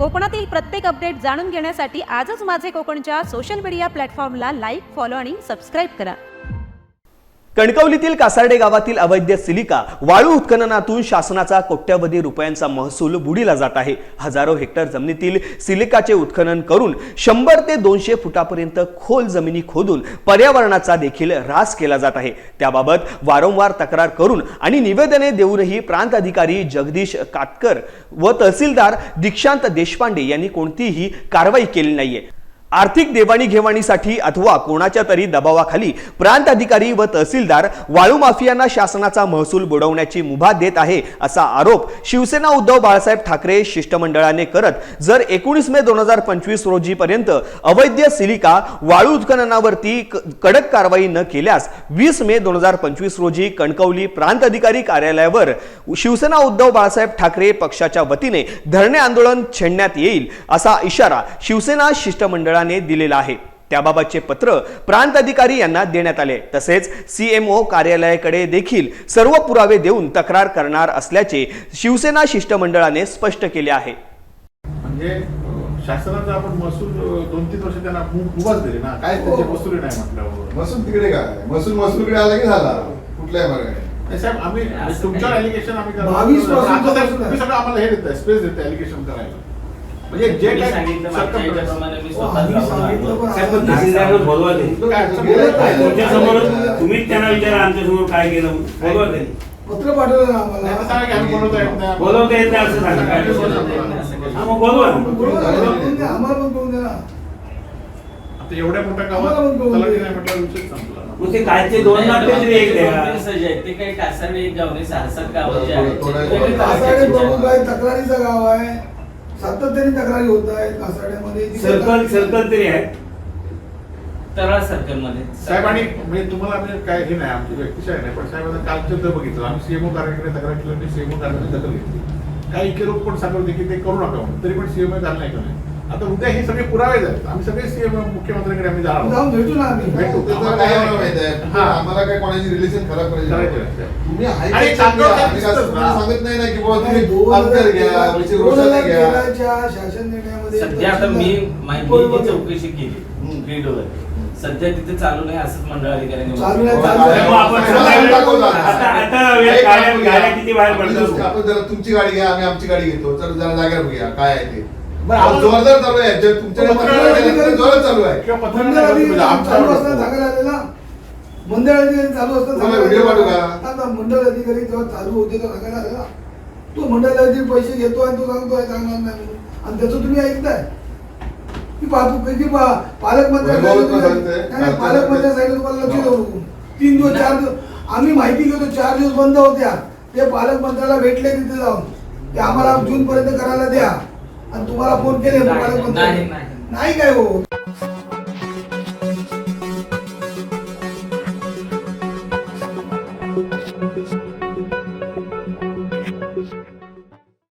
कोकणातील प्रत्येक अपडेट जाणून घेण्यासाठी आजच माझे कोकणच्या सोशल मीडिया प्लॅटफॉर्मला लाईक, फॉलो आणि सबस्क्राईब करा। कणकवलीतील कासार्डे गावातील अवैध सिलिका वाळू उत्खननातून शासनाचा कोट्यवधी रुपयांचा महसूल बुडीला जात आहे। हजारो हेक्टर जमिनीतील सिलिकाचे उत्खनन करून 100 ते 200 फुटापर्यंत खोल जमिनी खोदून पर्यावरणाचा देखील ऱ्हास केला जात आहे। त्याबाबत वारंवार तक्रार करून आणि निवेदने देऊनही प्रांत अधिकारी जगदीश कातकर व तहसीलदार दीक्षांत देशपांडे यांनी कोणतीही कारवाई केली नाहीये। आर्थिक देवाणीघेवाणीसाठी अथवा कोणाच्या तरी दबावाखाली प्रांत अधिकारी व तहसीलदार वाळू माफियांना शासनाचा महसूल बुडवण्याची मुभा देत आहे असा आरोप शिवसेना उद्धव बाळासाहेब ठाकरे शिष्टमंडळाने करत जर 19 मे 2025 रोजी पर्यंत अवैध सिलिका वाळू उत्खननावरती कडक कारवाई न केल्यास 20 मे 2025 रोजी कणकवली प्रांत अधिकारी कार्यालयावर शिवसेना उद्धव बाळासाहेब ठाकरे पक्षाच्या वतीने धरणे आंदोलन छेडण्यात येईल असा इशारा शिवसेना शिष्टमंडळाने दिलेला आहे। त्याबाबतचे पत्र प्रांत अधिकारी यांना देण्यात आले। तसेच सीएमओ कार्यालयाकडे देखील सर्व पुरावे देऊन तक्रार करणार असल्याचे शिवसेना शिष्टमंडळाने स्पष्ट केले आहे। म्हणजे शासनाचा आपण महसूल 2-3 वर्ष त्यांना मुभाच दिले ना, काय त्याचे महसूल नाही म्हटल्यावर महसूल तिकडे काय महसूलकडे आला की झाला कुठल्याही मार्गाने साहेब आम्ही तुमच्यावर एलिगेशन आम्ही 22 तुम्ही सगळं आम्हाला हे देताय स्पेस देताय एलिगेशन करायला। म्हणजे जे काही सांगितलं त्याप्रमाणे मी तुम्ही त्यांना विचारा आमच्या समोर काय केलं बोलवा त्यांनी पत्र पाठवलं ना आम्हाला सांगा की आम्ही बोलवता येत नाही असं सांगा काय मग बोलवा आम्हाला पण करून द्या। आता एवढ्या मोठ्या गावात तलाठी नाही म्हटल्यावर विषय संपला। मग ते कालचे 2 लाख तरी एक द्या ते काही कासार्डे एक गाव नाही, 6-7 गाव जे आहेत कासार्डे प्रमुख आहे, तक्रारीचं गाव आहे, सातत्याने तक्रारी होत आहेत कासार्ड्यामध्ये। सर्कल तरी आहे तराळ सर्कल मध्ये साहेब आणि म्हणजे तुम्हाला आम्ही काय हे नाही आमची व्यक्तिशः नाही, पण साहेब आता कालचं तर बघितलं आम्ही सीएमओ कार्यालयाकडे तक्रार केली आणि सीएमओ कार्यालयाने दखल घेतली। काही इकडे लोक पण सांगत होते की ते करू नका म्हणून, तरी पण सीएमओ झालं नाही का? आता उद्या हे सगळे पुरावे आहेत, आम्ही सगळे सीएम मुख्यमंत्र्यांकडे आम्ही जाऊन भेटू ना आम्ही भेटू। काय माहिती आहे आम्हाला काय कोणाची रिलेशन खराब करायची तुम्ही सांगत नाही ना की बाबा तुम्ही अंतर घ्या रोषाने घ्या। शासन निर्णयामध्ये सध्या आता मी माहिती चौकशी केली ग्रीडवर, सध्या तिथे चालू नाही असंच मंडळ अधिकाऱ्यांनी आपण जरा तुमची गाडी घ्या आम्ही आमची गाडी घेतो, चल जरा जागेवर घ्या काय आहे ते जोरदार चालू आहे। जर तुमच्या जोरात चालू आहे चालू असताना सांगायला आले ना, मंडळ अधिकारी चालू असताना व्हिडिओ पाठवू का? मंडळ अधिकारी जेव्हा चालू होते तो सांगायला आले ना, तो मंडळ अधिकारी पैसे घेतो आणि तो सांगतो आहे चांगला नाही म्हणून, आणि त्याचं तुम्ही ऐकताय की पालकमंत्री सांगितलं तुम्हाला लक्ष देऊ नको। 3 दिवस 4 दिवस आम्ही माहिती घेतो, 4 दिवस बंद होत्या, ते पालकमंत्र्याला भेटले तिथे जाऊन ते आम्हाला जून पर्यंत करायला द्या, आणि तुम्हाला फोन केले पालकमंत्री नाही काय हो।